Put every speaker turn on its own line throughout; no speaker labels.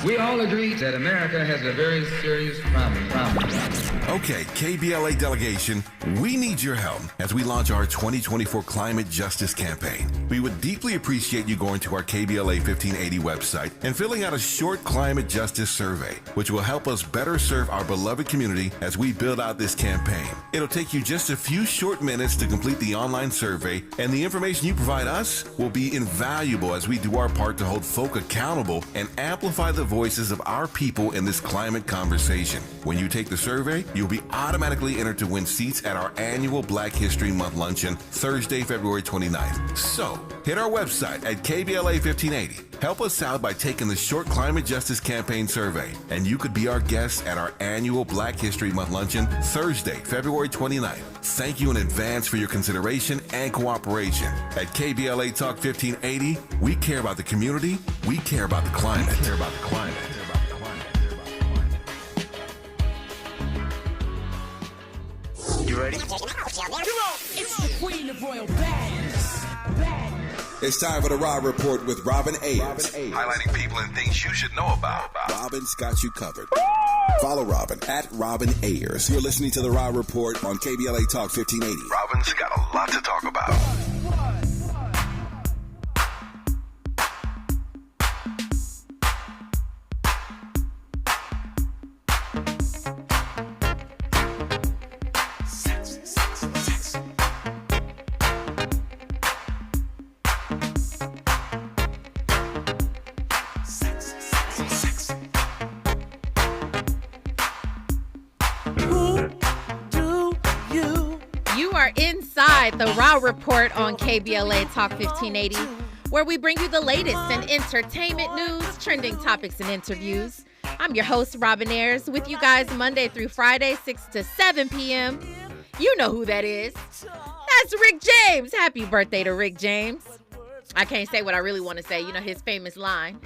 We all agree that America has a very serious problem.
Okay, KBLA delegation, we need your help as we launch our 2024 Climate Justice Campaign. We would deeply appreciate you going to our KBLA 1580 website and filling out a short climate justice survey, which will help us better serve our beloved community as we build out this campaign. It'll take you just a few short minutes to complete the online survey, and the information you provide us will be invaluable as we do our part to hold folk accountable and amplify the voices of our people in this climate conversation. When you take the survey, you'll be automatically entered to win seats at our annual Black History Month luncheon Thursday, February 29th. So, hit our website at KBLA 1580. Help us out by taking the short climate justice campaign survey, and you could be our guest at our annual Black History Month luncheon Thursday, February 29th. Thank you in advance for your consideration and cooperation. At KBLA Talk 1580, we care about the community, we care about the climate. We care about the climate.
You ready?
Come on! It's the queen of royal badness.
It's time for the Raw Report with Robin Ayers.
Highlighting people and things you should know about.
Robin's got you covered. Follow Robin at Robin Ayers. You're listening to the Raw Report on KBLA Talk 1580.
Robin's got a lot to talk about.
The Raw Report on KBLA Talk 1580, where we bring you the latest in entertainment news, trending topics, and interviews. I'm your host, Robin Ayers, with you guys Monday through Friday, 6 to 7 p.m. You know who that is. That's Rick James. Happy birthday to Rick James. I can't say what I really want to say. You know, his famous line.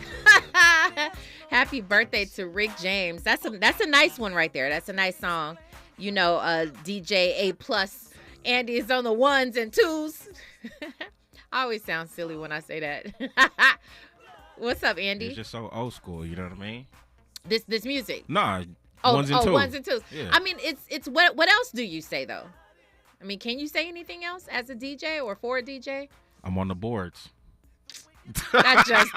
Happy birthday to Rick James. That's a nice one right there. That's a nice song. You know, DJ A+. Andy is on the ones and twos. I always sound silly when I say that. What's up, Andy?
It's just so old school, you know what I mean?
This music?
Nah, ones and twos.
Ones and twos.
Yeah.
I mean, it's what else do you say, though? I mean, can you say anything else as a DJ or for a DJ?
I'm on the boards.
Not just...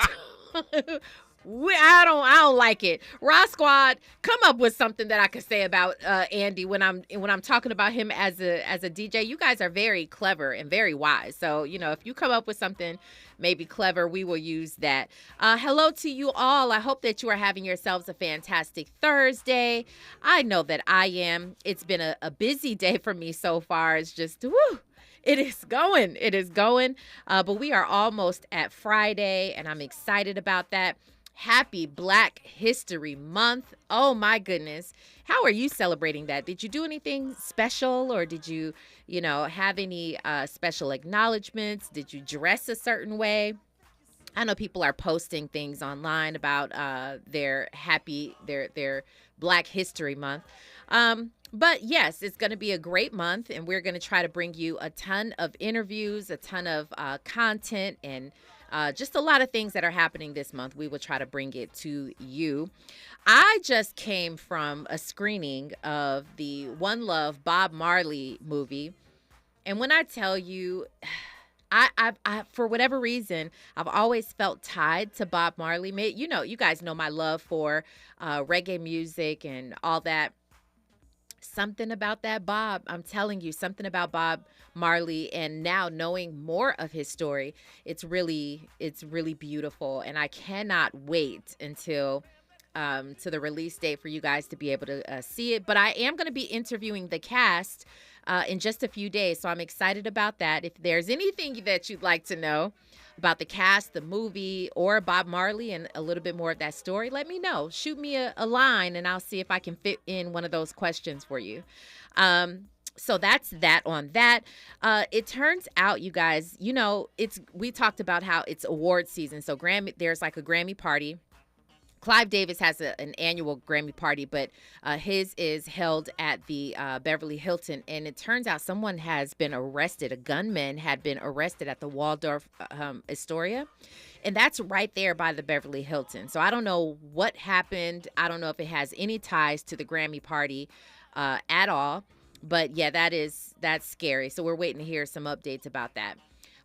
I don't like it. Raw Squad, come up with something that I could say about Andy when I'm talking about him as a DJ. You guys are very clever and very wise. So, you know, if you come up with something maybe clever, we will use that. Hello to you all. I hope that you are having yourselves a fantastic Thursday. I know that I am. It's been a busy day for me so far. It's just, woo. It is going. But we are almost at Friday, and I'm excited about that. Happy Black History Month. Oh, my goodness. How are you celebrating that? Did you do anything special, or did you have any special acknowledgments? Did you dress a certain way? I know people are posting things online about their Black History Month. But yes, it's going to be a great month, and we're going to try to bring you a ton of interviews, a ton of content, and just a lot of things that are happening this month. We will try to bring it to you. I just came from a screening of the One Love Bob Marley movie. And when I tell you, I for whatever reason, I've always felt tied to Bob Marley. You guys know my love for reggae music and all that. Something about that Bob, I'm telling you, something about Bob Marley, and now knowing more of his story, it's really beautiful, and I cannot wait until to the release date for you guys to be able to see it. But I am going to be interviewing the cast in just a few days, so I'm excited about that. If there's anything that you'd like to know about the cast, the movie, or Bob Marley and a little bit more of that story, let me know. Shoot me a line, and I'll see if I can fit in one of those questions for you. So that's that on that. It turns out, you guys, we talked about how it's award season. So there's like a Grammy party. Clive Davis has an annual Grammy party, but his is held at the Beverly Hilton. And it turns out someone has been arrested. A gunman had been arrested at the Waldorf Astoria. And that's right there by the Beverly Hilton. So I don't know what happened. I don't know if it has any ties to the Grammy party at all. But yeah, that's scary. So we're waiting to hear some updates about that.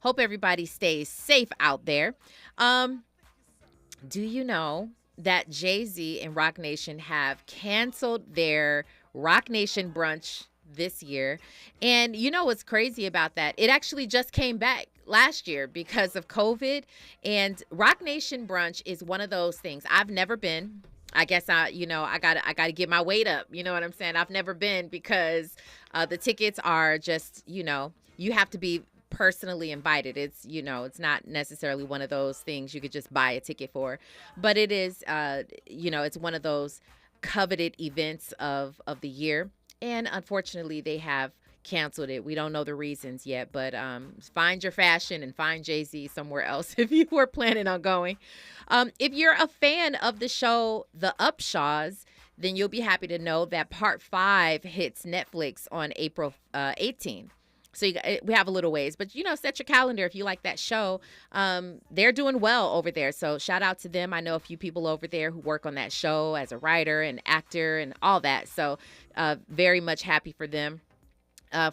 Hope everybody stays safe out there. Do you know that Jay-Z and Roc Nation have canceled their Roc Nation brunch this year? And you know what's crazy about that? It actually just came back last year because of COVID. And Roc Nation brunch is one of those things. I've never been. I guess I gotta get my weight up. You know what I'm saying? I've never been because the tickets are just, you have to be personally invited. It's, it's not necessarily one of those things you could just buy a ticket for, but it is, it's one of those coveted events of the year. And unfortunately, they have canceled it. We don't know the reasons yet, but find your fashion and find Jay-Z somewhere else if you were planning on going. If you're a fan of the show The Upshaws, then you'll be happy to know that Part 5 hits Netflix on April 18th. So we have a little ways, but set your calendar if you like that show. They're doing well over there, so shout out to them. I know a few people over there who work on that show as a writer and actor and all that, so very much happy for them.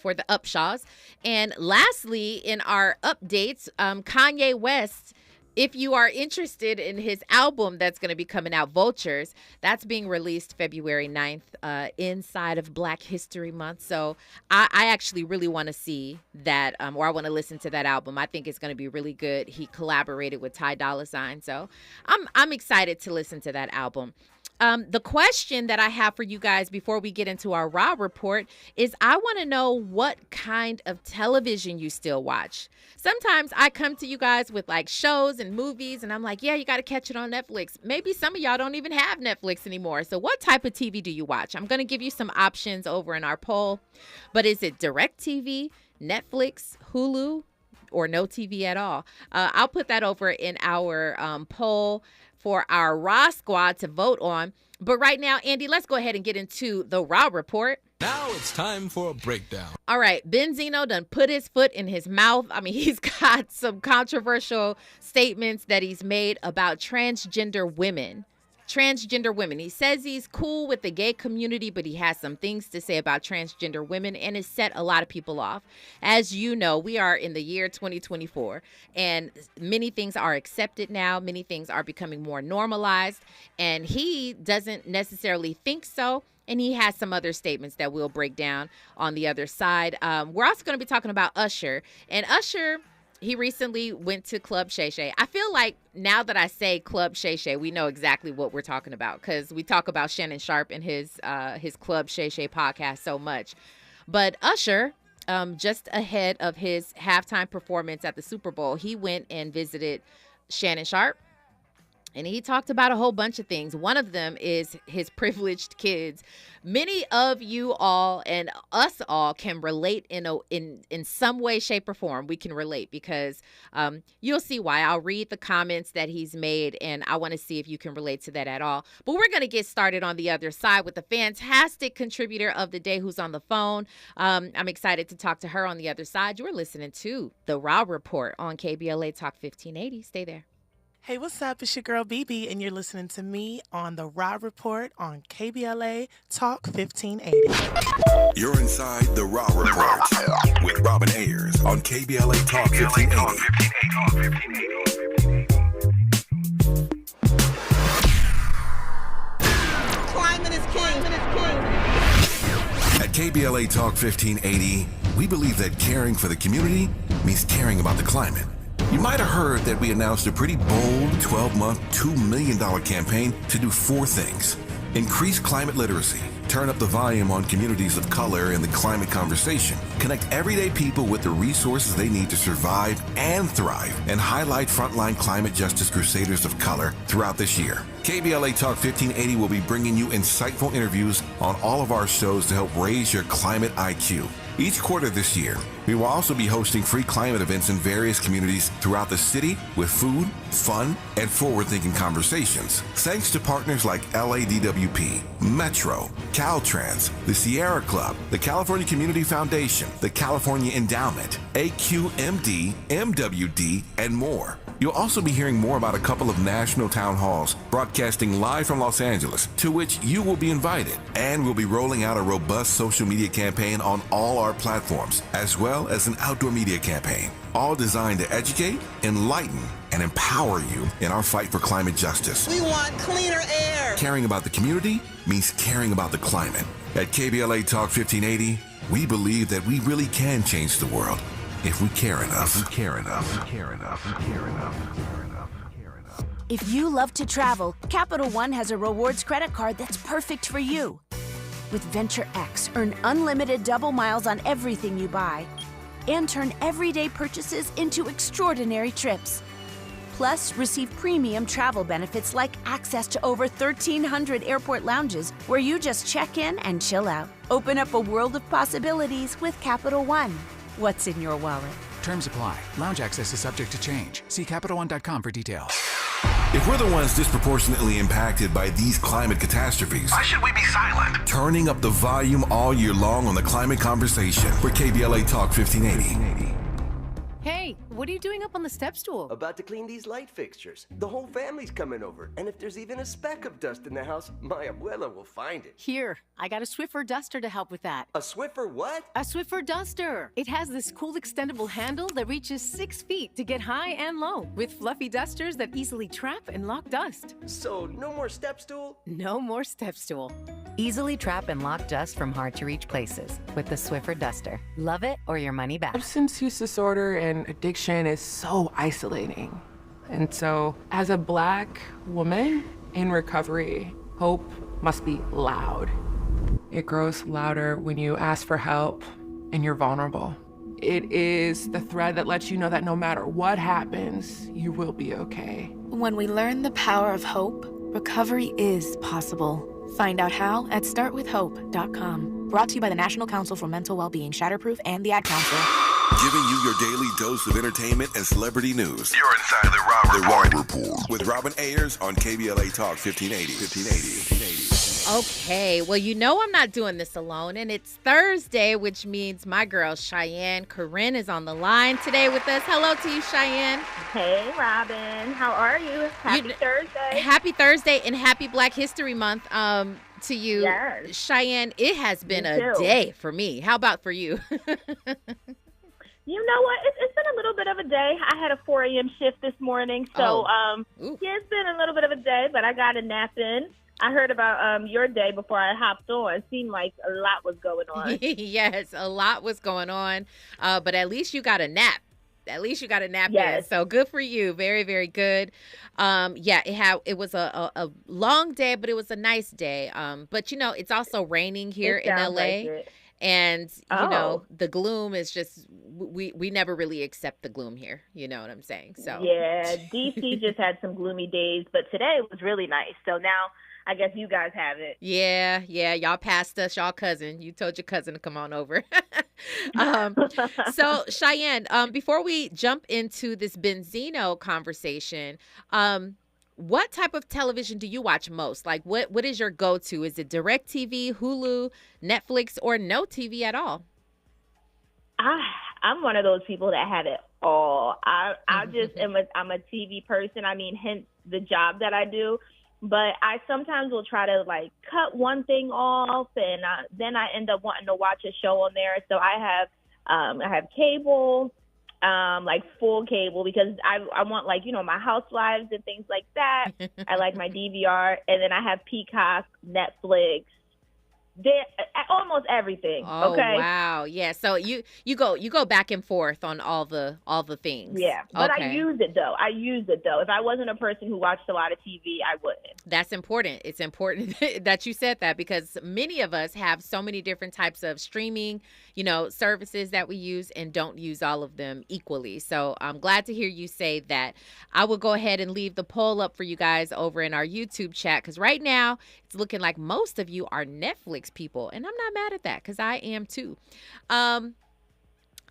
For the Upshaws. And lastly, in our updates, Kanye West, if you are interested in his album that's going to be coming out, Vultures, that's being released February 9th inside of Black History Month. So I actually really want to see that, or I want to listen to that album. I think it's going to be really good. He collaborated with Ty Dolla $ign. So I'm excited to listen to that album. The question that I have for you guys before we get into our Raw report is I want to know what kind of television you still watch. Sometimes I come to you guys with like shows and movies and I'm like, yeah, you got to catch it on Netflix. Maybe some of y'all don't even have Netflix anymore. So what type of TV do you watch? I'm going to give you some options over in our poll. But is it DirecTV, Netflix, Hulu, or no TV at all? I'll put that over in our poll for our Raw squad to vote on. But right now, Andy, let's go ahead and get into the Raw report.
Now it's time for a breakdown.
All right, Benzino done put his foot in his mouth. I mean, he's got some controversial statements that he's made about transgender women. He says he's cool with the gay community, but he has some things to say about transgender women and has set a lot of people off. As you know, we are in the year 2024 and many things are accepted now. Many things are becoming more normalized and he doesn't necessarily think so. And he has some other statements that we'll break down on the other side. We're also going to be talking about Usher. And Usher, he recently went to Club Shay Shay. I feel like now that I say Club Shay Shay, we know exactly what we're talking about because we talk about Shannon Sharp and his Club Shay Shay podcast so much. But Usher, just ahead of his halftime performance at the Super Bowl, he went and visited Shannon Sharp. And he talked about a whole bunch of things. One of them is his privileged kids. Many of you all and us all can relate in some way, shape, or form. We can relate because you'll see why. I'll read the comments that he's made, and I want to see if you can relate to that at all. But we're going to get started on the other side with a fantastic contributor of the day who's on the phone. I'm excited to talk to her on the other side. You're listening to the Raw Report on KBLA Talk 1580. Stay there.
Hey, what's up? It's your girl, BB, and you're listening to me on the Raw Report on KBLA Talk 1580.
You're inside the Raw Report with Robin Ayers on KBLA Talk 1580.
Climate is king.
At KBLA Talk 1580, we believe that caring for the community means caring about the climate. You might have heard that we announced a pretty bold 12-month, $2 million campaign to do 4 things. Increase climate literacy, turn up the volume on communities of color in the climate conversation, connect everyday people with the resources they need to survive and thrive, and highlight frontline climate justice crusaders of color throughout this year. KBLA Talk 1580 will be bringing you insightful interviews on all of our shows to help raise your climate IQ. Each quarter this year, We will also be hosting free climate events in various communities throughout the city with food, fun, and forward-thinking conversations. Thanks to partners like LADWP, Metro, Caltrans, the Sierra Club, the California Community Foundation, the California Endowment, AQMD, MWD, and more. You'll also be hearing more about a couple of national town halls broadcasting live from Los Angeles, to which you will be invited. And we'll be rolling out a robust social media campaign on all our platforms, as well as an outdoor media campaign, all designed to educate, enlighten, and empower you in our fight for climate justice.
We want cleaner air.
Caring about the community means caring about the climate. At KBLA Talk 1580, we believe that we really can change the world if we care enough. If we care enough. We care enough. We care enough. We care enough. We care enough.
If you love to travel, Capital One has a rewards credit card that's perfect for you. With Venture X, earn unlimited double miles on everything you buy and turn everyday purchases into extraordinary trips. Plus, receive premium travel benefits like access to over 1,300 airport lounges where you just check in and chill out. Open up a world of possibilities with Capital One. What's in your wallet?
Terms apply. Lounge access is subject to change. See CapitalOne.com for details.
If we're the ones disproportionately impacted by these climate catastrophes,
Why should we be silent?
turning up the volume all year long on the climate conversation for KBLA Talk 1580.
Hey, what are you doing up on the step stool?
About to clean these light fixtures. The whole family's coming over, and if there's even a speck of dust in the house, my abuela will find it.
Here, I got a Swiffer duster to help with that.
A Swiffer what?
A Swiffer duster. It has this cool extendable handle that reaches 6 feet to get high and low, with fluffy dusters that easily trap and lock dust.
So, no more step stool?
No more step stool.
Easily trap and lock dust from hard-to-reach places with the Swiffer duster. Love it or your money back.
Substance use disorder and addiction is so isolating. And so, as a Black woman in recovery, hope must be loud. It grows louder when you ask for help and you're vulnerable. It is the thread that lets you know that no matter what happens, you will be okay.
When we learn the power of hope, recovery is possible. Find out how at startwithhope.com. Brought to you by the National Council for Mental Wellbeing, Shatterproof, and the Ad Council.
Giving you your daily dose of entertainment and celebrity news.
You're inside the Rob
Report. With Robin Ayers on KBLA Talk 1580.
Okay, well, you know I'm not doing this alone, and it's Thursday, which means my girl Cheyenne Corinne is on the line today with us. Hello to you, Cheyenne.
Hey, Robin. How are you? Happy Thursday.
Happy Thursday and happy Black History Month to you.
Yes.
Cheyenne, it has been
Me
a
too.
day for me. How about for you?
You know what? It's been a little bit of a day. I had a 4 a.m. shift this morning, so yeah, it's been a little bit of a day, but I got a nap in. I heard about your day before I hopped on. It seemed like a lot was going on.
Yes, a lot was going on, but at least you got a nap. At least you got a nap in. So good for you. Very, very good. Yeah, it was a long day, but it was a nice day. But, you know, it's also raining here in LA.
Like
and, you know, the gloom is just, we never really accept the gloom here. You know what I'm saying? So
yeah, DC just had some gloomy days, but today was really nice. So now I guess you guys have it.
Yeah. Y'all passed us, y'all cousin. You told your cousin to come on over. So Cheyenne, before we jump into this Benzino conversation, what type of television do you watch most? Like, what is your go-to? Is it DirecTV, Hulu, Netflix, or no TV at all?
I'm one of those people that have it all. I just I'm a TV person. I mean, hence the job that I do. But I sometimes will try to, like, cut one thing off, and then I end up wanting to watch a show on there. So I have cable, like full cable, because I want, like, you know, my Housewives and things like that. I like my DVR, and then I have Peacock, Netflix, almost everything.
Oh,
okay.
Wow. Yeah. So you go back and forth on all the things.
Yeah. But
okay.
I use it though. If I wasn't a person who watched a lot of TV, I wouldn't.
That's important. It's important that you said that, because many of us have so many different types of streaming, you know, services that we use and don't use all of them equally. So I'm glad to hear you say that. I will go ahead and leave the poll up for you guys over in our YouTube chat, because right now it's looking like most of you are Netflix people, and I'm not mad at that, because I am too.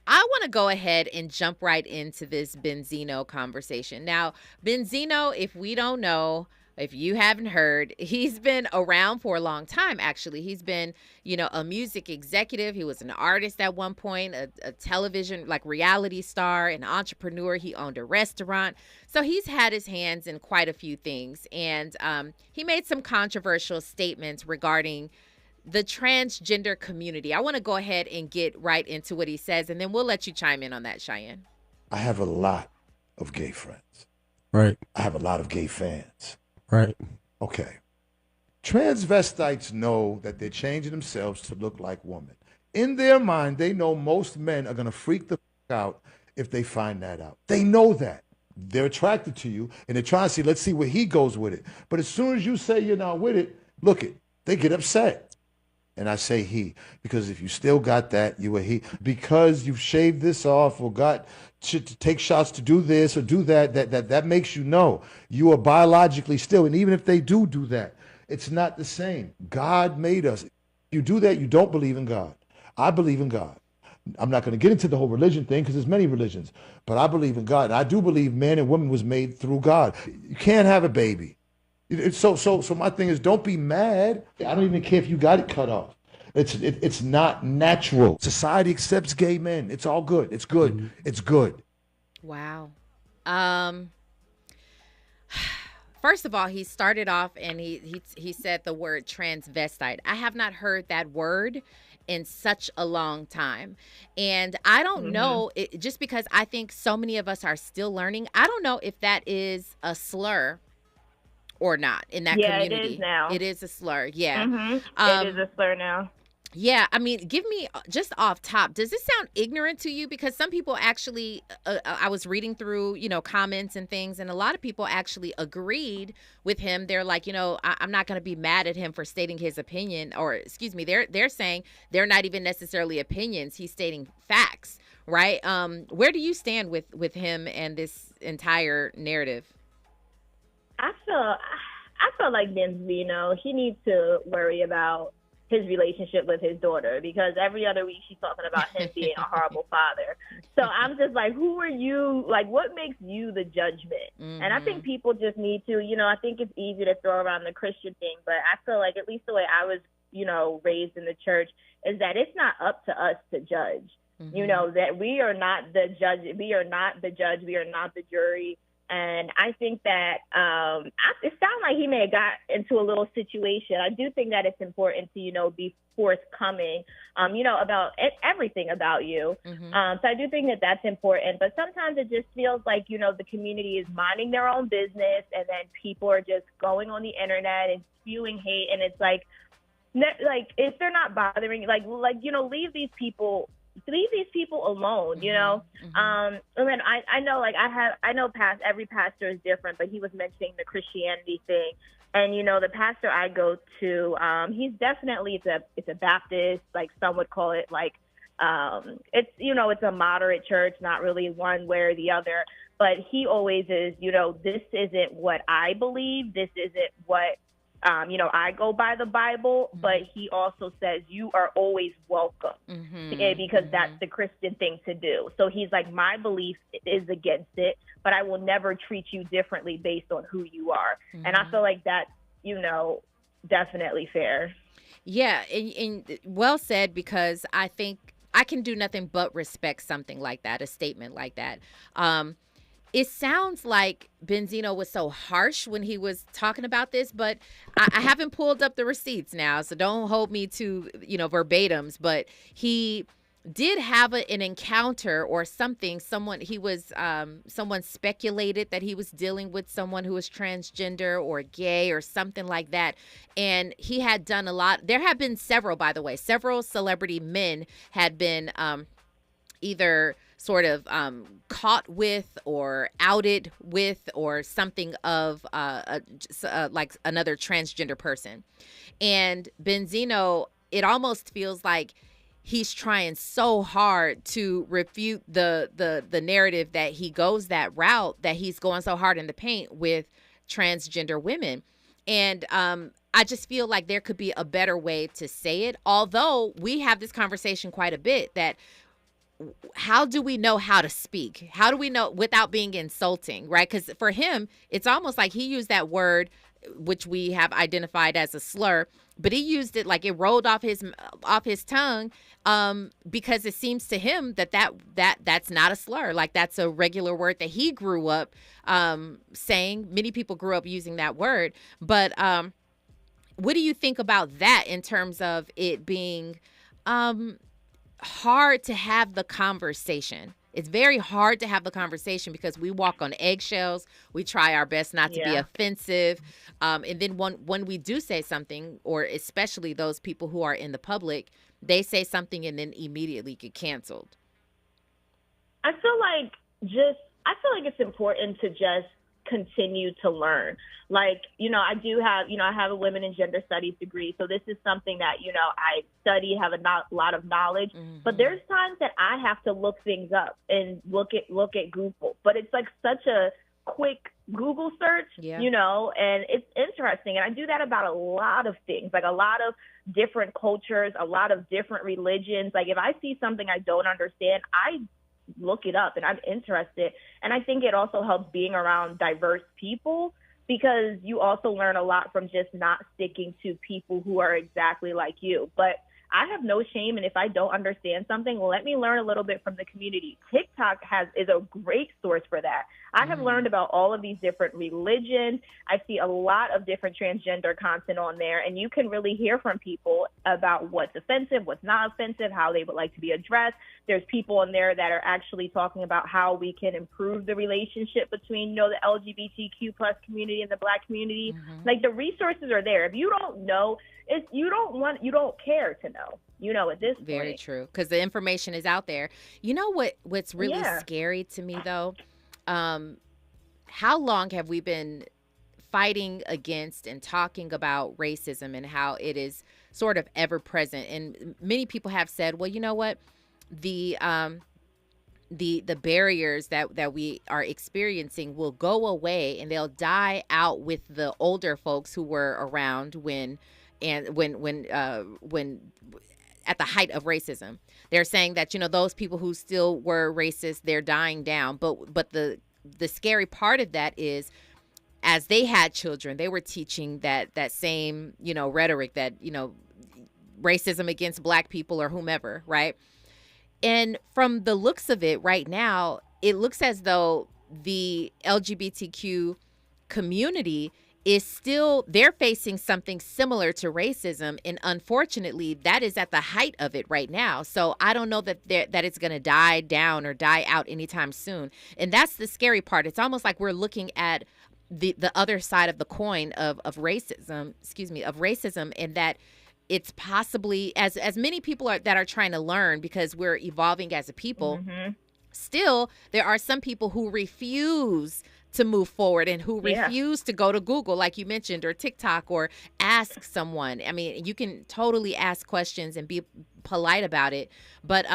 I want to go ahead and jump right into this Benzino conversation. Now, Benzino, if we don't know, if you haven't heard, he's been around for a long time, actually. He's been, a music executive. He was an artist at one point, a television, reality star, an entrepreneur. He owned a restaurant. So he's had his hands in quite a few things. And he made some controversial statements regarding the transgender community. I want to go ahead and get right into what he says, and then we'll let you chime in on that, Cheyenne.
I have a lot of gay friends.
Right.
I have a lot of gay fans.
Right.
Okay. Transvestites know that they're changing themselves to look like women. In their mind, they know most men are going to freak the out if they find that out. They know that. They're attracted to you, and they're trying to see, let's see where he goes with it. But as soon as you say you're not with it, look it, they get upset. And I say he, because if you still got that, you a he. Because you've shaved this off or got to take shots to do this or do that makes you know you are biologically still. And even if they do that, it's not the same. God made us. You do that, you don't believe in God. I believe in God. I'm not going to get into the whole religion thing because there's many religions, but I believe in God. And I do believe man and woman was made through God. You can't have a baby. So my thing is, don't be mad. I don't even care if you got it cut off. It's not natural. Society accepts gay men. It's all good. It's good. Mm-hmm. It's good.
Wow. First of all, he started off and he said the word transvestite. I have not heard that word in such a long time. And I don't know, just because I think so many of us are still learning, I don't know if that is a slur or not in that community.
Yeah, it is now.
It is a slur, yeah.
It is a slur now.
Yeah, I mean, give me just off top, does this sound ignorant to you? Because some people actually, I was reading through, comments and things, and a lot of people actually agreed with him. They're like, I'm not going to be mad at him for stating his opinion, or excuse me, they're saying they're not even necessarily opinions. He's stating facts, right? Where do you stand with him and this entire narrative?
I feel like Benzino, he needs to worry about his relationship with his daughter, because every other week she's talking about him being a horrible father. So I'm just like, who are you? Like, what makes you the judgment? And I think people just need to, I think it's easy to throw around the Christian thing, but I feel like, at least the way I was, raised in the church, is that it's not up to us to judge. That we are not the judge. We are not the judge. We are not the jury. And I think that it sounds like he may have got into a little situation. I do think that it's important to, be forthcoming, about everything about you. So I do think that that's important. But sometimes it just feels like, the community is minding their own business, and then people are just going on the internet and spewing hate. And it's like if they're not bothering, leave these people alone, and then I know, every pastor is different, but he was mentioning the Christianity thing, and the pastor I go to, he's definitely, it's a Baptist, like some would call it, it's it's a moderate church, not really one way or the other, but he always is, this isn't what I believe, this isn't what I go by the Bible, but he also says you are always welcome, because that's the Christian thing to do. So he's like, my belief is against it, but I will never treat you differently based on who you are. And I feel like that's, definitely fair.
Yeah, and well said, because I think I can do nothing but respect something like that, a statement like that. It sounds like Benzino was so harsh when he was talking about this, but I haven't pulled up the receipts now, so don't hold me to, verbatims, but he did have an encounter or something. Someone speculated that he was dealing with someone who was transgender or gay or something like that. And he had done a lot. There have been several celebrity men had been either sort of caught with or outed with or something of like another transgender person. And Benzino, it almost feels like he's trying so hard to refute the narrative that he goes that route, that he's going so hard in the paint with transgender women. And I just feel like there could be a better way to say it, although we have this conversation quite a bit that how do we know how to speak? How do we know without being insulting, right? Because for him, it's almost like he used that word, which we have identified as a slur, but he used it like it rolled off his tongue, because it seems to him that's not a slur. Like that's a regular word that he grew up saying. Many people grew up using that word, but what do you think about that in terms of it being hard to have the conversation? It's very hard to have the conversation because we walk on eggshells. We try our best not to be offensive. And then when we do say something, or especially those people who are in the public, they say something and then immediately get canceled.
I feel like it's important to just continue to learn. Like, I do have, I have a women in gender studies degree. So this is something that, I study, have a lot of knowledge, but there's times that I have to look things up and look at Google, but it's like such a quick Google search, and it's interesting. And I do that about a lot of things, like a lot of different cultures, a lot of different religions. Like if I see something I don't understand, I look it up and I'm interested. And I think it also helps being around diverse people, because you also learn a lot from just not sticking to people who are exactly like you. But I have no shame, and if I don't understand something, let me learn a little bit from the community. TikTok is a great source for that. I have learned about all of these different religions. I see a lot of different transgender content on there, and you can really hear from people about what's offensive, what's not offensive, how they would like to be addressed. There's people on there that are actually talking about how we can improve the relationship between, the LGBTQ plus community and the Black community. Like the resources are there. If you don't know, you don't care to know, at this point.
Very true. Because the information is out there. You know what's really scary to me though? How long have we been fighting against and talking about racism and how it is sort of ever present? And many people have said, well, you know what? The barriers that we are experiencing will go away and they'll die out with the older folks who were around when at the height of racism. They're saying that, those people who still were racist, they're dying down. But the scary part of that is, as they had children, they were teaching that same, rhetoric that, racism against Black people or whomever, right? And from the looks of it right now, it looks as though the LGBTQ community they're facing something similar to racism. And unfortunately, that is at the height of it right now. So I don't know that it's going to die down or die out anytime soon. And that's the scary part. It's almost like we're looking at the other side of the coin of racism, and that it's possibly, as many people that are trying to learn, because we're evolving as a people, still there are some people who refuse to move forward and who refuse to go to Google, like you mentioned, or TikTok, or ask someone. I mean, you can totally ask questions and be polite about it. But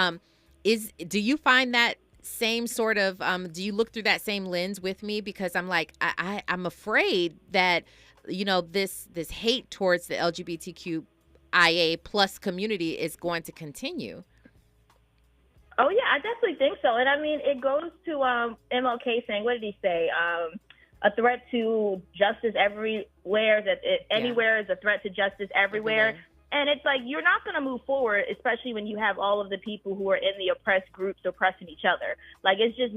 do you find that same sort of, do you look through that same lens with me? Because I'm like, I'm afraid that, this hate towards the LGBTQIA plus community is going to continue.
Oh, yeah, I definitely think so. And I mean, it goes to MLK saying, what did he say? A threat to justice everywhere, anywhere is a threat to justice everywhere. And it's like, you're not going to move forward, especially when you have all of the people who are in the oppressed groups oppressing each other. Like, it's just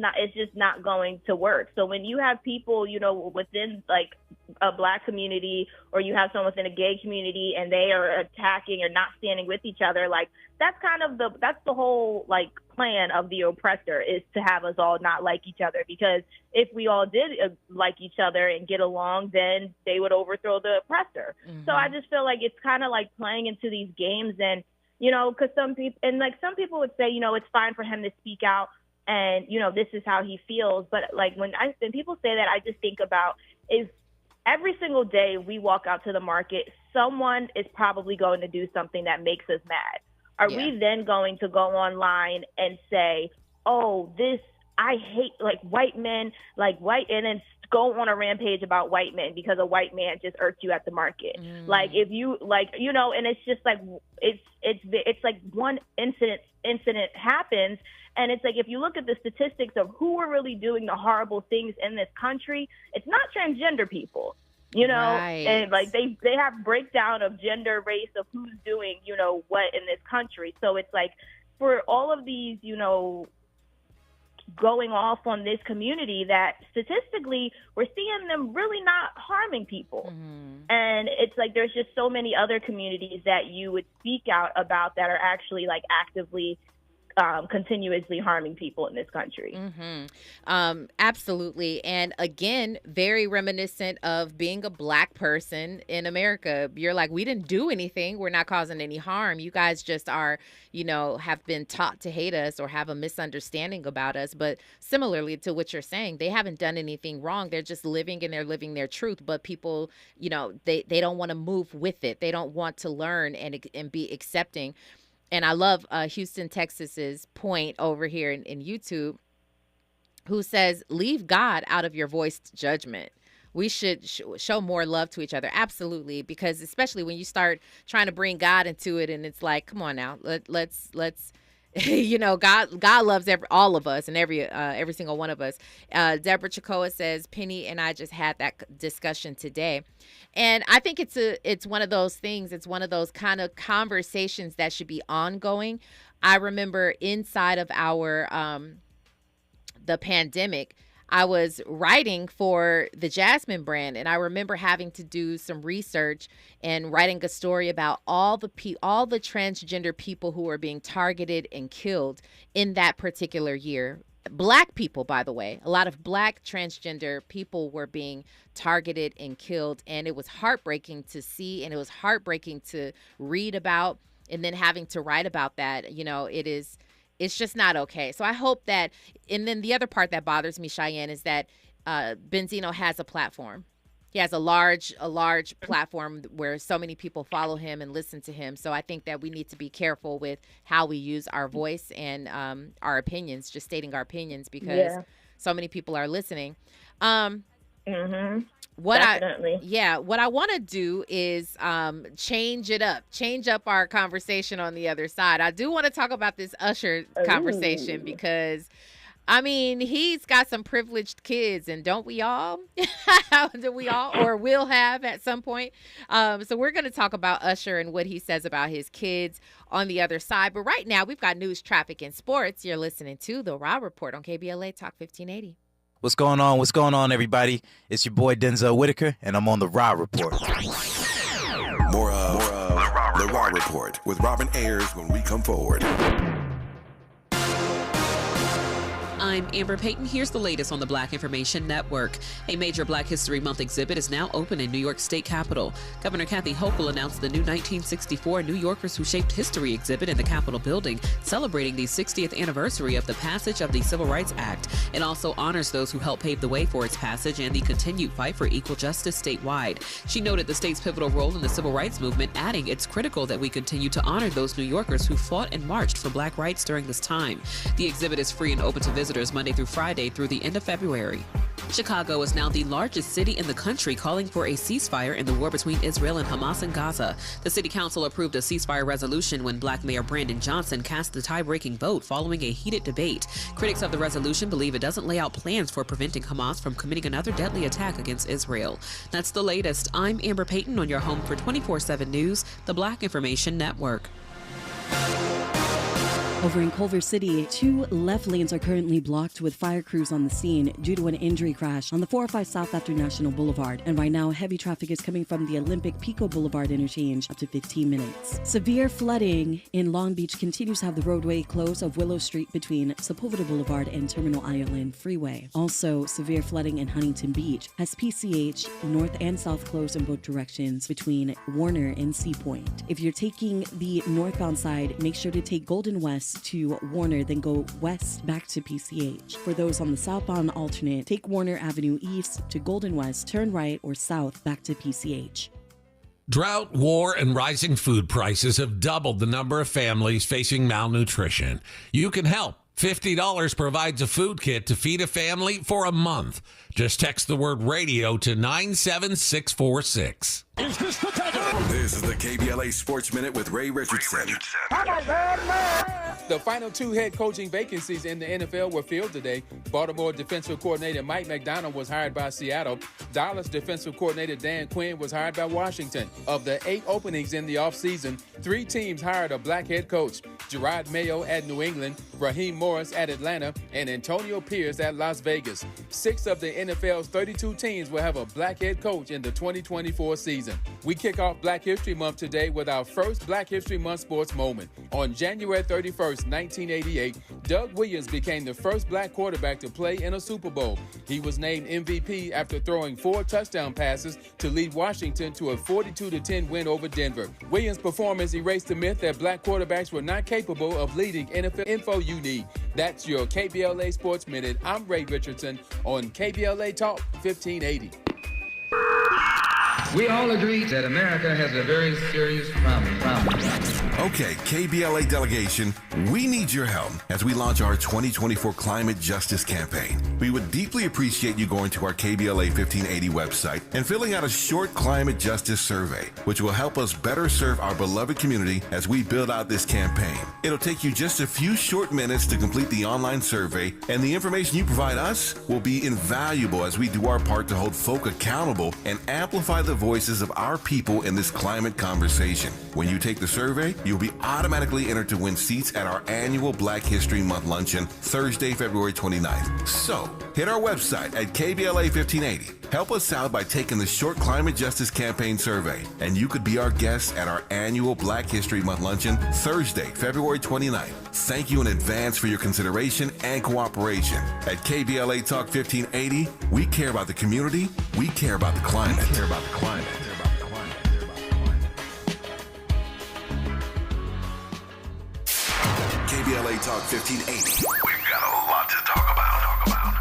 not going to work. So when you have people, within like a Black community, or you have someone within a gay community and they are attacking or not standing with each other, like that's the whole like plan of the oppressor, is to have us all not like each other. Because if we all did like each other and get along, then they would overthrow the oppressor. So I just feel like it's kind of like playing into these games, and because some people would say, it's fine for him to speak out, and this is how he feels. But like when people say that, I just think about is every single day we walk out to the market, someone is probably going to do something that makes us mad. Are we then going to go online and say, oh, I hate like white men, and then go on a rampage about white men because a white man just irked you at the market. Like if you like, you know, and it's just like it's like one incident happens, and it's like if you look at the statistics of who are really doing the horrible things in this country, it's not transgender people. You know, and like they have breakdown of gender, race, of who's doing, you know, what in this country. So it's like for all of these, you know, going off on this community that statistically we're seeing them really not harming people. And it's like there's just so many other communities that you would speak out about that are actually like actively continuously harming people in this country.
Absolutely. And again, very reminiscent of being a Black person in America. You're like, we didn't do anything. We're not causing any harm. You guys just are, you know, have been taught to hate us or have a misunderstanding about us. But similarly to what you're saying, they haven't done anything wrong. They're just living and they're living their truth. But people, you know, they don't want to move with it. They don't want to learn and be accepting. And I love Houston, Texas's point over here in YouTube, who says, leave God out of your voiced judgment. We should show more love to each other. Absolutely. Because especially when you start trying to bring God into it, and it's like, come on now, let's you know, God loves all of us and every single one of us. Deborah Chacoa says, Penny and I just had that discussion today. And I think it's one of those things. It's one of those kind of conversations that should be ongoing. I remember inside of our the pandemic, I was writing for the Jasmine brand, and I remember having to do some research and writing a story about all the transgender people who were being targeted and killed in that particular year. Black people, by the way, a lot of Black transgender people were being targeted and killed, and it was heartbreaking to see, and it was heartbreaking to read about, and then having to write about that. You know, it's just not okay. So I hope that, and then the other part that bothers me, Cheyenne, is that Benzino has a platform. He has a large platform where so many people follow him and listen to him. So I think that we need to be careful with how we use our voice and our opinions, just stating our opinions, because so many people are listening.
Definitely.
What I want to do is change up our conversation on the other side. I do want to talk about this Usher conversation because, I mean, he's got some privileged kids, and don't we all? Do we all, or will have at some point? So we're going to talk about Usher and what he says about his kids on the other side. But right now, we've got news, traffic, and sports. You're listening to The Raw Report on KBLA Talk 1580.
What's going on? What's going on, everybody? It's your boy Denzel Whitaker, and I'm on The Raw Report.
More of The Raw Report with Robin Ayers when we come forward.
I'm Amber Payton. Here's the latest on the Black Information Network. A major Black History Month exhibit is now open in New York State Capitol. Governor Kathy Hochul announced the new 1964 New Yorkers Who Shaped History exhibit in the Capitol building, celebrating the 60th anniversary of the passage of the Civil Rights Act. It also honors those who helped pave the way for its passage and the continued fight for equal justice statewide. She noted the state's pivotal role in the civil rights movement, adding it's critical that we continue to honor those New Yorkers who fought and marched for Black rights during this time. The exhibit is free and open to visitors Monday through Friday through the end of February. Chicago is now the largest city in the country calling for a ceasefire in the war between Israel and Hamas in Gaza. The city council approved a ceasefire resolution when Black Mayor Brandon Johnson cast the tie-breaking vote following a heated debate. Critics of the resolution believe it doesn't lay out plans for preventing Hamas from committing another deadly attack against Israel. That's the latest. I'm Amber Payton on your home for 24/7 News, the Black Information Network.
Over in Culver City, 2 left lanes are currently blocked with fire crews on the scene due to an injury crash on the 405 South after National Boulevard. And right now, heavy traffic is coming from the Olympic Pico Boulevard interchange up to 15 minutes. Severe flooding in Long Beach continues to have the roadway closed of Willow Street between Sepulveda Boulevard and Terminal Island Freeway. Also, severe flooding in Huntington Beach has PCH north and south closed in both directions between Warner and Sea Point. If you're taking the northbound side, make sure to take Golden West to Warner, then go west back to PCH. For those on the southbound alternate, take Warner Avenue east to Golden West, turn right or south back to PCH.
Drought, war, and rising food prices have doubled the number of families facing malnutrition. You can help. $50 provides a food kit to feed a family for a month. Just text the word radio to 97646.
Is this the This is the KBLA Sports Minute with Ray Richardson.
The final two head coaching vacancies in the NFL were filled today. Baltimore defensive coordinator Mike McDonald was hired by Seattle. Dallas defensive coordinator Dan Quinn was hired by Washington. Of the 8 openings in the offseason, 3 teams hired a black head coach. Gerard Mayo at New England, Raheem Morris at Atlanta, and Antonio Pierce at Las Vegas. 6 of the NFL's 32 teams will have a black head coach in the 2024 season. We kick off Black History Month today with our first Black History Month sports moment. On January 31st, 1988, Doug Williams became the first black quarterback to play in a Super Bowl. He was named MVP after throwing 4 touchdown passes to lead Washington to a 42-10 win over Denver. Williams' performance erased the myth that black quarterbacks were not capable of leading NFL info you need. That's your KBLA Sports Minute. I'm Ray Richardson on KBLA Talk 1580.
We all agree that America has a very serious problem.
Okay, KBLA delegation, we need your help as we launch our 2024 Climate Justice Campaign. We would deeply appreciate you going to our KBLA 1580 website and filling out a short climate justice survey, which will help us better serve our beloved community as we build out this campaign. It'll take you just a few short minutes to complete the online survey, and the information you provide us will be invaluable as we do our part to hold folk accountable and amplify the voices of our people in this climate conversation. When you take the survey, you'll be automatically entered to win seats at our annual Black History Month luncheon, Thursday, February 29th. So, hit our website at KBLA 1580. Help us out by taking the short climate justice campaign survey, and you could be our guest at our annual Black History Month luncheon, Thursday, February 29th. Thank you in advance for your consideration and cooperation. At KBLA Talk 1580, we care about the community, we care about the climate. We care about the climate. KBLA Talk 1580. We've got a lot to talk about.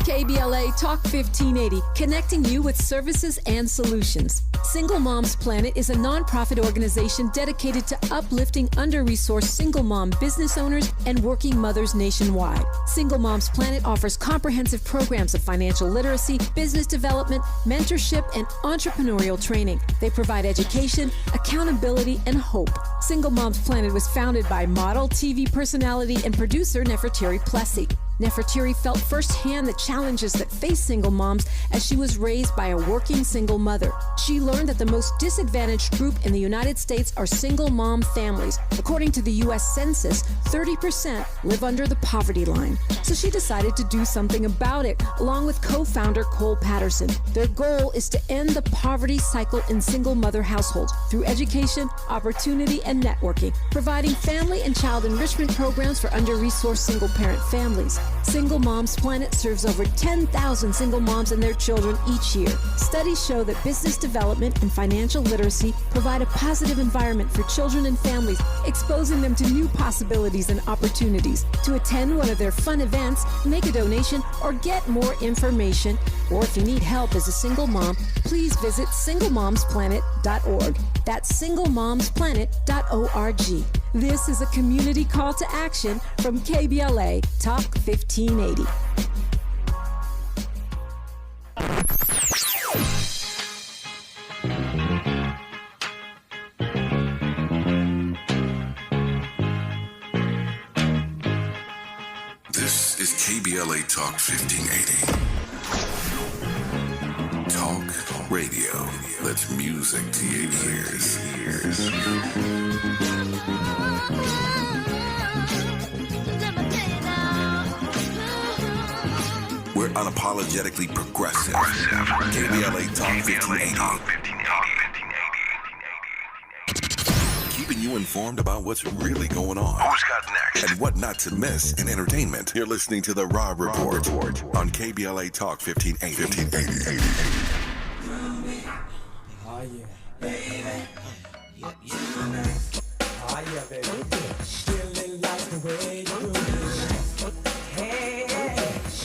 KBLA Talk 1580, connecting you with services and solutions. Single Moms Planet is a nonprofit organization dedicated to uplifting under-resourced single mom business owners and working mothers nationwide. Single Moms Planet offers comprehensive programs of financial literacy, business development, mentorship, and entrepreneurial training. They provide education, accountability, and hope. Single Moms Planet was founded by model, TV personality, and producer Nefertiri Plessy. Nefertiri felt firsthand the challenges that face single moms as she was raised by a working single mother. She learned that the most disadvantaged group in the United States are single mom families. According to the U.S. Census, 30% live under the poverty line. So she decided to do something about it, along with co-founder Cole Patterson. Their goal is to end the poverty cycle in single mother households through education, opportunity, and networking, providing family and child enrichment programs for under-resourced single-parent families. Single Moms Planet serves over 10,000 single moms and their children each year. Studies show that business development and financial literacy provide a positive environment for children and families, exposing them to new possibilities and opportunities. To attend one of their fun events, make a donation, or get more information, or if you need help as a single mom, please visit singlemomsplanet.org. That's singlemomsplanet.org. This is a community call to action from KBLA Talk 1580.
This is KBLA Talk 1580. Talk radio. That's music to your ears. We're unapologetically progressive. KBLA Talk 1580. Keeping you informed about what's really going on. Who's got next? And what not to miss in entertainment. You're listening to The Rob Report on KBLA Talk 1580.
Oh yeah, baby. Oh yeah, baby. Really like the way you do it. Hey,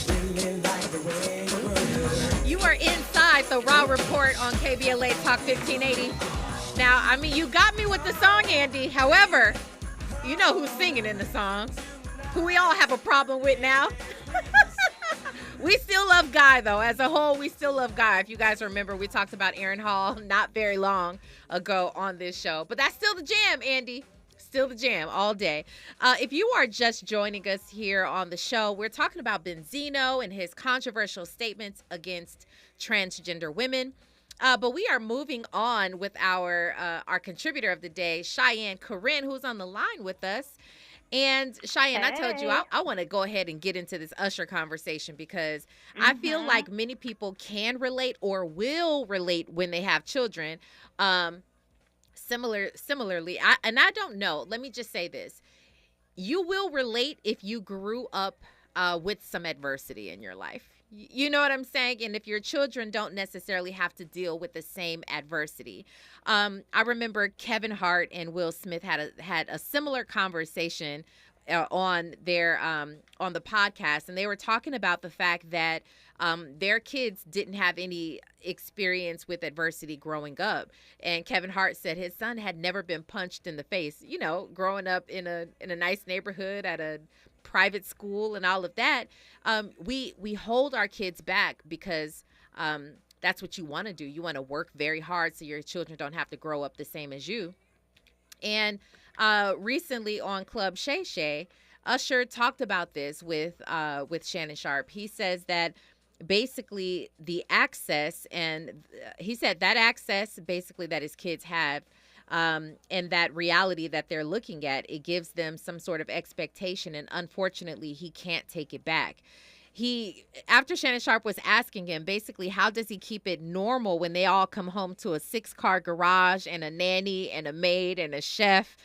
really like the way you do it.
You are inside The Raw Report on KBLA Talk 1580. Now, I mean, you got me with the song, Andy. However, you know who's singing in the song. who we all have a problem with now. We still love Guy, though. As a whole, we still love Guy. If you guys remember, we talked about Aaron Hall not very long ago on this show. But that's still the jam, Andy. Still the jam all day. If you are just joining us here on the show, we're talking about Benzino and his controversial statements against transgender women. But we are moving on with our contributor of the day, Cheyenne Corinne, who's on the line with us. And Cheyenne, I told you I want to go ahead and get into this Usher conversation because I feel like many people can relate or will relate when they have children. Similarly, I don't know. Let me just say this. You will relate if you grew up with some adversity in your life. You know what I'm saying? And if your children don't necessarily have to deal with the same adversity. I remember Kevin Hart and Will Smith had a similar conversation on the podcast, and they were talking about the fact that their kids didn't have any experience with adversity growing up. And Kevin Hart said his son had never been punched in the face, you know, growing up in a nice neighborhood at a private school and all of that. We hold our kids back because that's what you want to do. You want to work very hard so your children don't have to grow up the same as you. And recently on Club Shay Shay, Usher talked about this with Shannon Sharpe. He says that basically the access, and he said that access basically that his kids have, and that reality that they're looking at, it gives them some sort of expectation, and unfortunately he can't take it back. After Shannon Sharpe was asking him basically how does he keep it normal when they all come home to a 6-car garage and a nanny and a maid and a chef,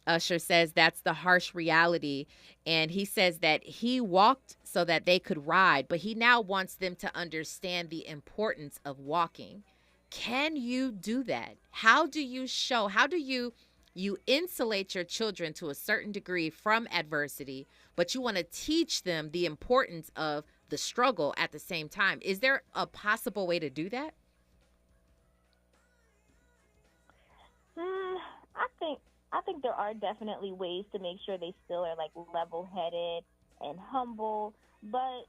Usher says that's the harsh reality. And he says that he walked so that they could ride, but he now wants them to understand the importance of walking. Can you do that? How do you insulate your children to a certain degree from adversity, but you want to teach them the importance of the struggle at the same time? Is there a possible way to do that?
I think there are definitely ways to make sure they still are like level-headed and humble, but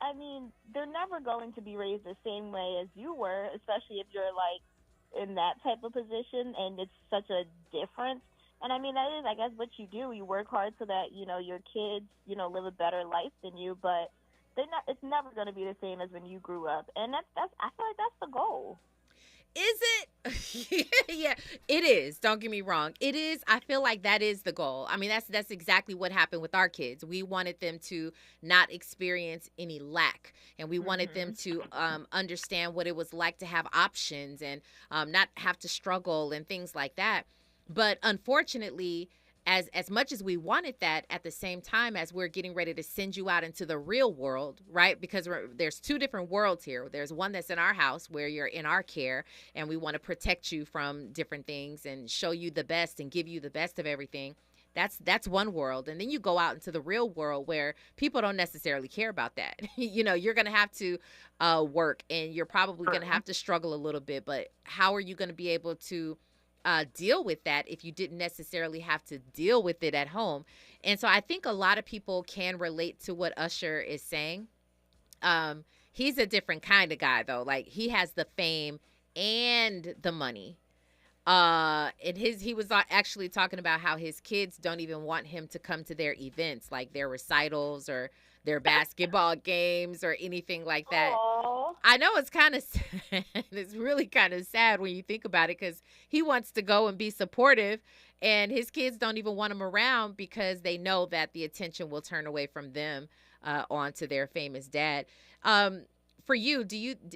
I mean, they're never going to be raised the same way as you were, especially if you're like in that type of position and it's such a difference. And I mean, that is, I guess, what you do. You work hard so that, you know, your kids, you know, live a better life than you, but it's never going to be the same as when you grew up. And I feel like that's the goal.
Is it? Yeah, it is. Don't get me wrong. It is. I feel like that is the goal. I mean, that's exactly what happened with our kids. We wanted them to not experience any lack, and we wanted them to understand what it was like to have options and not have to struggle and things like that. But unfortunately, as much as we wanted that, at the same time as we're getting ready to send you out into the real world, right? Because there's two different worlds here. There's one that's in our house where you're in our care and we want to protect you from different things and show you the best and give you the best of everything. That's one world. And then you go out into the real world where people don't necessarily care about that. You know, you're going to have to work and you're probably going to have to struggle a little bit. But how are you going to be able to deal with that if you didn't necessarily have to deal with it at home? And so I think a lot of people can relate to what Usher is saying. He's a different kind of guy, though. Like, he has the fame and the money. He was actually talking about how his kids don't even want him to come to their events, like their recitals or their basketball games or anything like that.
Aww.
I know it's kind of sad. It's really kind of sad when you think about it, because he wants to go and be supportive, and his kids don't even want him around because they know that the attention will turn away from them onto their famous dad. For you,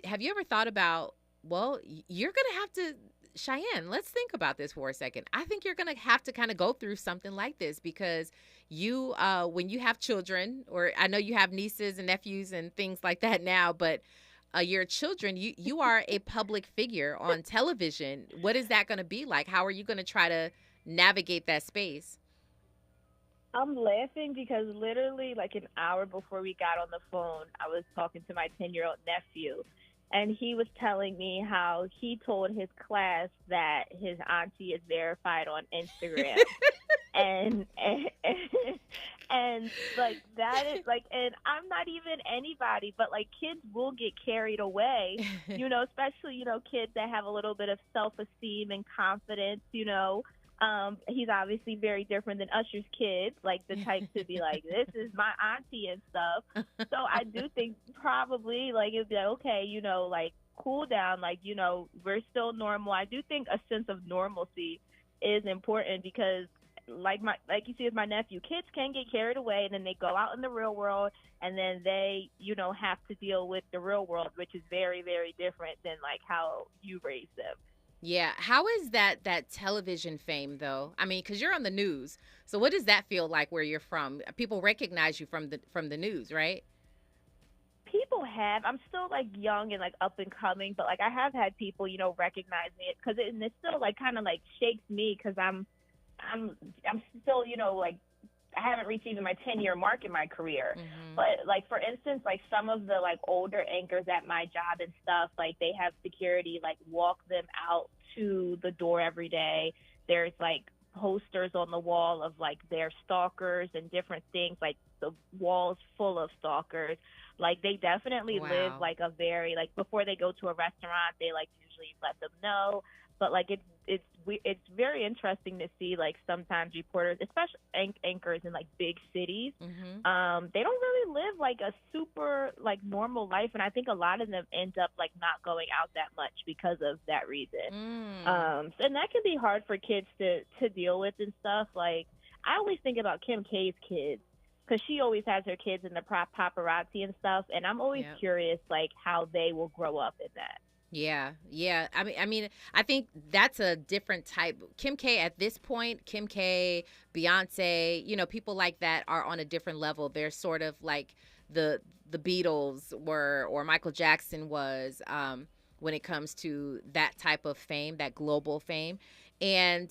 have you ever thought about, well, you're going to have to, Cheyenne, let's think about this for a second. I think you're going to have to kind of go through something like this because you, when you have children, or I know you have nieces and nephews and things like that now, but your children, you are a public figure on television. What is that going to be like? How are you going to try to navigate that space?
I'm laughing because literally like an hour before we got on the phone, I was talking to my 10-year-old nephew, and he was telling me how he told his class that his auntie is verified on Instagram. and And like that is like, and I'm not even anybody, but like kids will get carried away, especially, kids that have a little bit of self-esteem and confidence, he's obviously very different than Usher's kids, like the type to be like, this is my auntie and stuff. So I do think probably like it'd be like, okay, like cool down, like, we're still normal. I do think a sense of normalcy is important because like you see with my nephew, kids can get carried away and then they go out in the real world and then they, have to deal with the real world, which is very, very different than like how you raised them.
Yeah. How is that television fame though? I mean, because you're on the news. So what does that feel like where you're from? People recognize you from the news, right?
People have. I'm still like young and like up and coming, but like I have had people, recognize me because it still like kind of like shakes me because I'm still, like I haven't reached even my 10-year mark in my career. Mm-hmm. But like, for instance, like some of the like older anchors at my job and stuff, like they have security, like walk them out to the door every day. There's like posters on the wall of like their stalkers and different things, like the walls full of stalkers. Like they definitely live like a very, like before they go to a restaurant, they like usually let them know. But like it's very interesting to see like sometimes reporters, especially anchors in like big cities, mm-hmm. They don't really live like a super like normal life, and I think a lot of them end up like not going out that much because of that reason. And that can be hard for kids to deal with and stuff. Like I always think about Kim K's kids because she always has her kids in the paparazzi and stuff, and I'm always curious like how they will grow up in that.
Yeah. I mean, I think that's a different type. Kim K at this point, Kim K, Beyonce, people like that are on a different level. They're sort of like the Beatles were, or Michael Jackson was, when it comes to that type of fame, that global fame. And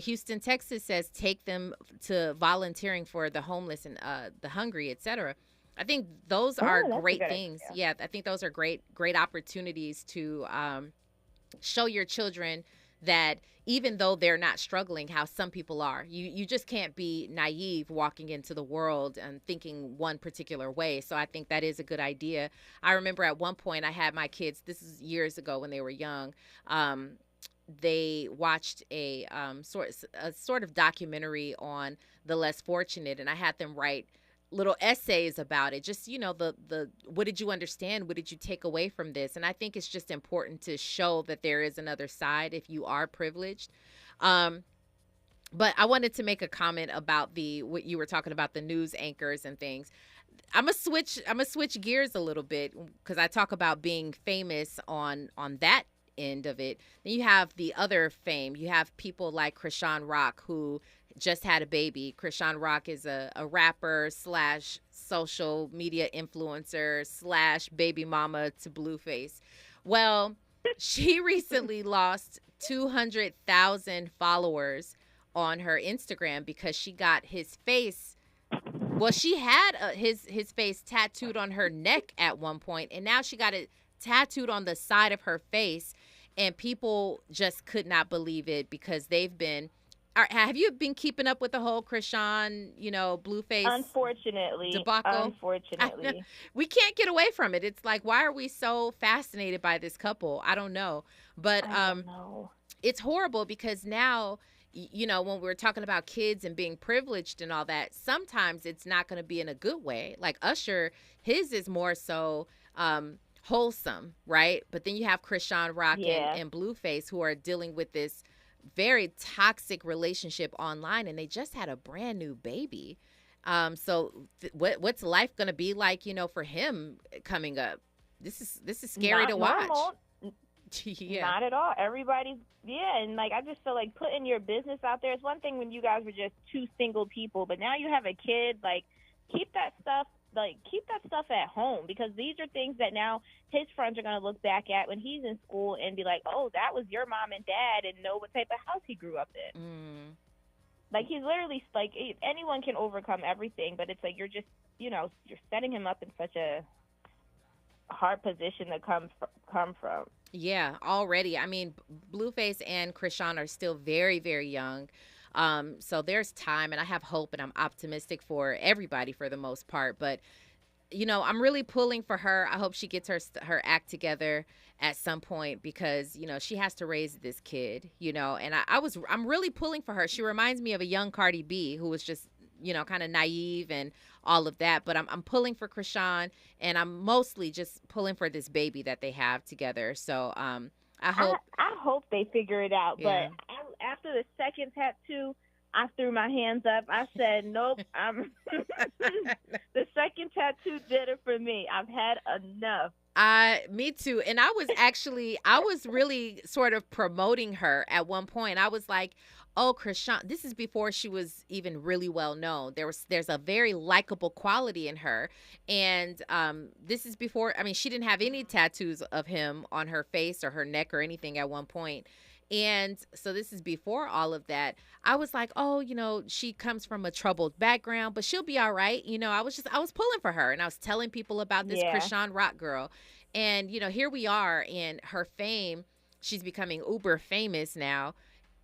Houston, Texas says take them to volunteering for the homeless and the hungry, etc. I think those are great things. Yeah, I think those are great opportunities to show your children that even though they're not struggling, how some people are, you just can't be naive walking into the world and thinking one particular way. So I think that is a good idea. I remember at one point I had my kids, this is years ago when they were young, they watched a sort of documentary on the less fortunate, and I had them write little essays about it. Just, the what did you understand? What did you take away from this? And I think it's just important to show that there is another side if you are privileged. But I wanted to make a comment about what you were talking about, the news anchors and things. I'm gonna switch gears a little bit because I talk about being famous on that end of it. Then you have the other fame. You have people like Krishan Rock, who just had a baby. Krishan Rock is a rapper / social media influencer / baby mama to Blueface. Well, she recently lost 200,000 followers on her Instagram because she got his face. Well, she had his face tattooed on her neck at one point, and now she got it tattooed on the side of her face, and people just could not believe it because they've been. Have you been keeping up with the whole Krishan, Blueface debacle?
Unfortunately.
We can't get away from it. It's like, why are we so fascinated by this couple? I don't know. But it's horrible because now, when we're talking about kids and being privileged and all that, sometimes it's not going to be in a good way. Like Usher, his is more so wholesome, right? But then you have Krishan Rock and Blueface who are dealing with this very toxic relationship online, and they just had a brand new baby. So what's life going to be like, for him coming up? This is scary to watch.
Not at all. Everybody's, and like I just feel like putting your business out there. It's one thing when you guys were just two single people, but now you have a kid. Like keep that stuff at home, because these are things that now his friends are going to look back at when he's in school and be like, oh, that was your mom and dad, and know what type of house he grew up in. Like he's literally like, anyone can overcome everything, but it's like you're just, you're setting him up in such a hard position to come from. Yeah,
already. I mean, Blueface and Krishan are still very, very young. So there's time, and I have hope, and I'm optimistic for everybody for the most part. But I'm really pulling for her. I hope she gets her act together at some point, because she has to raise this kid. And I'm really pulling for her. She reminds me of a young Cardi B who was just kind of naive and all of that. But I'm pulling for Krishan, and I'm mostly just pulling for this baby that they have together. So I
hope they figure it out.
Yeah.
But after the second tattoo, I threw my hands up. I said, nope. The second tattoo did it for me. I've had enough.
Me too. And I was really sort of promoting her at one point. I was like, oh, Krishan, this is before she was even really well known. There's a very likable quality in her. And this is before, she didn't have any tattoos of him on her face or her neck or anything at one point. And so this is before all of that. I was like, oh, she comes from a troubled background, but she'll be all right. I was pulling for her, and I was telling people about this Krishan Rock girl. And, here we are in her fame. She's becoming uber famous now,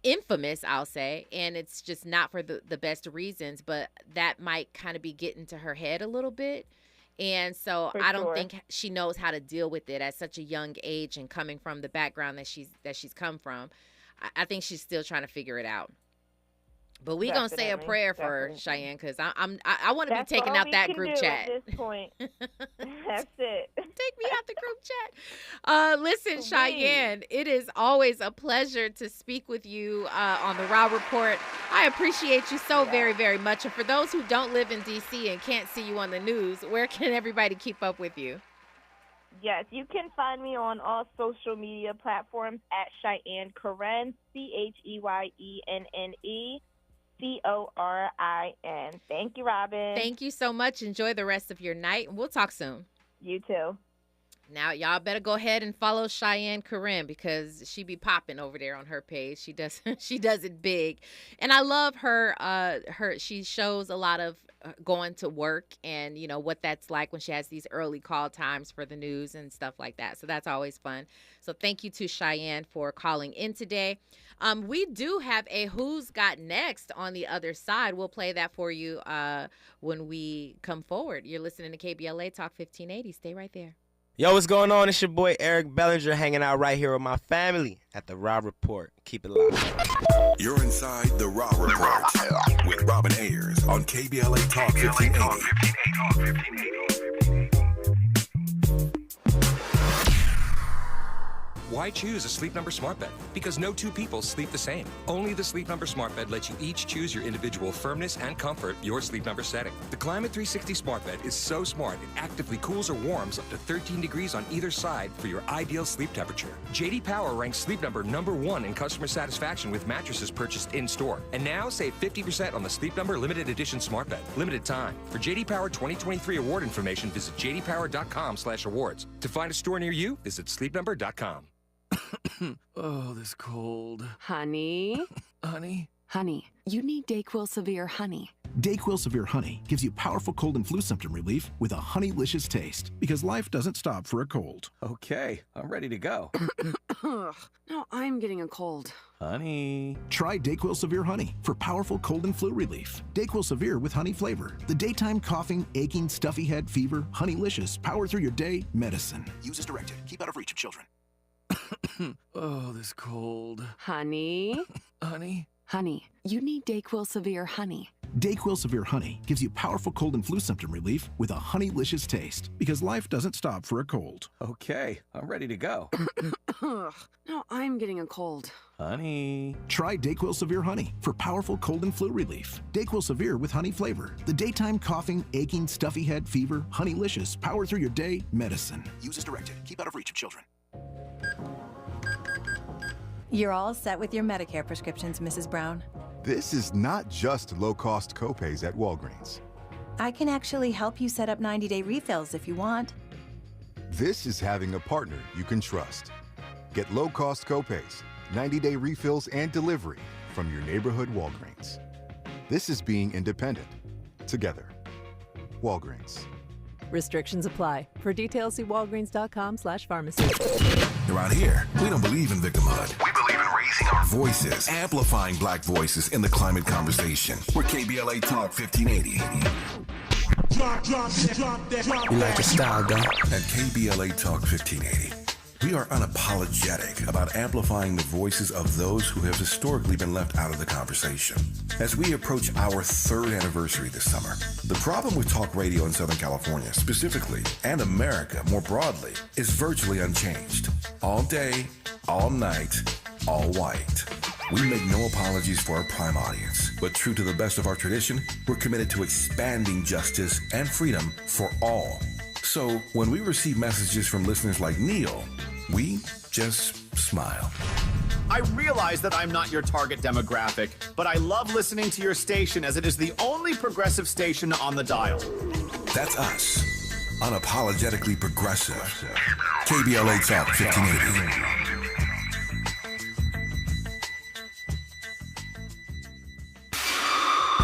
infamous, I'll say. And it's just not for the best reasons, but that might kind of be getting to her head a little bit. And so I don't think she knows how to deal with it at such a young age, and coming from the background that she's come from. I think she's still trying to figure it out. But we gonna say a prayer for her, Cheyenne, because I want to be taking out that group chat.
At this point. That's it.
Take me out the group chat. Listen, Cheyenne, it is always a pleasure to speak with you on the Raw Report. I appreciate you so very, very much. And for those who don't live in D.C. and can't see you on the news, where can everybody keep up with you?
Yes, you can find me on all social media platforms at Cheyenne Corinne, CHEYENNE. Thank you, Robin.
Thank you so much. Enjoy the rest of your night, and we'll talk soon.
You too.
Now, y'all better go ahead and follow Cheyenne Corinne, because she be popping over there on her page. She does it big. And I love her. She shows a lot of going to work and, what that's like when she has these early call times for the news and stuff like that. So that's always fun. So thank you to Cheyenne for calling in today. We do have a Who's Got Next on the other side. We'll play that for you when we come forward. You're listening to KBLA Talk 1580. Stay right there.
Yo, what's going on? It's your boy Eric Bellinger, hanging out right here with my family at the Raw Report. Keep it locked.
You're inside the Raw Report with Robin Ayers on KBLA Talk 1580.
Why choose a Sleep Number smart bed? Because no two people sleep the same. Only the Sleep Number smart bed lets you each choose your individual firmness and comfort, your Sleep Number setting. The Climate 360 smart bed is so smart, it actively cools or warms up to 13 degrees on either side for your ideal sleep temperature. JD Power ranks Sleep Number #1 in customer satisfaction with mattresses purchased in-store. And now save 50% on the Sleep Number limited edition smart bed. Limited time. For JD Power 2023 award information, visit jdpower.com/awards. To find a store near you, visit sleepnumber.com.
Oh, this cold.
Honey?
Honey?
Honey, you need DayQuil Severe Honey.
DayQuil Severe Honey gives you powerful cold and flu symptom relief with a honeylicious taste, because life doesn't stop for a cold.
Okay, I'm ready to go.
Now I'm getting a cold.
Honey.
Try DayQuil Severe Honey for powerful cold and flu relief. DayQuil Severe with honey flavor. The daytime coughing, aching, stuffy head, fever, honeylicious, power through your day medicine. Use as directed. Keep out of reach of children.
Oh, this cold.
Honey?
Honey?
Honey, you need DayQuil Severe Honey.
DayQuil Severe Honey gives you powerful cold and flu symptom relief with a honeylicious taste, because life doesn't stop for a cold.
Okay, I'm ready to go.
Now I'm getting a cold.
Honey.
Try DayQuil Severe Honey for powerful cold and flu relief. DayQuil Severe with honey flavor. The daytime coughing, aching, stuffy head, fever, honeylicious, power through your day medicine. Use as directed. Keep out of reach of children.
You're all set with your Medicare prescriptions, Mrs. Brown.
This is not just low-cost copays at Walgreens.
I can actually help you set up 90-day refills if you want.
This is having a partner you can trust. Get low-cost copays, 90-day refills, and delivery from your neighborhood Walgreens. This is being independent. Together. Walgreens.
Restrictions apply. For details, see walgreens.com/pharmacy.
Around here, we don't believe in victimhood. We believe in raising our voices, amplifying black voices in the climate conversation. We're KBLA Talk 1580.
You like your style, dog?
At KBLA Talk 1580, we are unapologetic about amplifying the voices of those who have historically been left out of the conversation. As we approach our 3rd anniversary this summer, the problem with talk radio in Southern California specifically, and America more broadly, is virtually unchanged. All day, all night, all white. We make no apologies for our prime audience, but true to the best of our tradition, we're committed to expanding justice and freedom for all. So when we receive messages from listeners like Neil, we just smile.
I realize that I'm not your target demographic, but I love listening to your station as it is the only progressive station on the dial.
That's us. Unapologetically progressive. KBLA Talk 1580.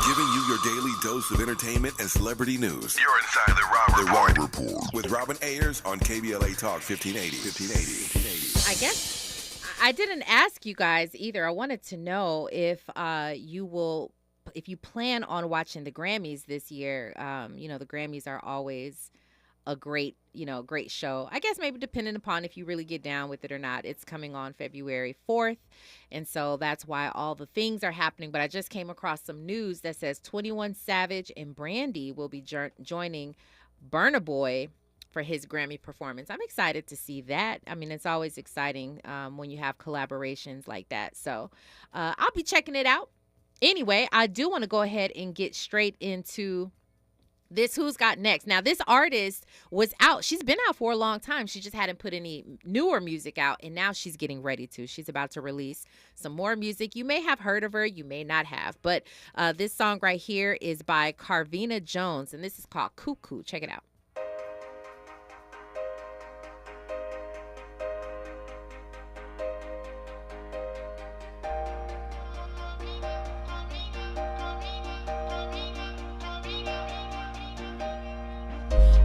Giving you your daily dose of entertainment and celebrity news. You're inside the Robin Report with Robin Ayers on KBLA Talk 1580.
I guess I didn't ask you guys either. I wanted to know if you plan on watching the Grammys this year. The Grammys are always a great show. I guess maybe depending upon if you really get down with it or not. It's coming on February 4th. And so that's why all the things are happening. But I just came across some news that says 21 Savage and Brandy will be joining Burna Boy for his Grammy performance. I'm excited to see that. I mean, it's always exciting when you have collaborations like that. So I'll be checking it out. Anyway, I do want to go ahead and get straight into this Who's Got Next. Now, this artist was out. She's been out for a long time. She just hadn't put any newer music out, and now she's getting ready to. She's about to release some more music. You may have heard of her. You may not have. But this song right here is by Carvina Jones, and this is called Cuckoo. Check it out.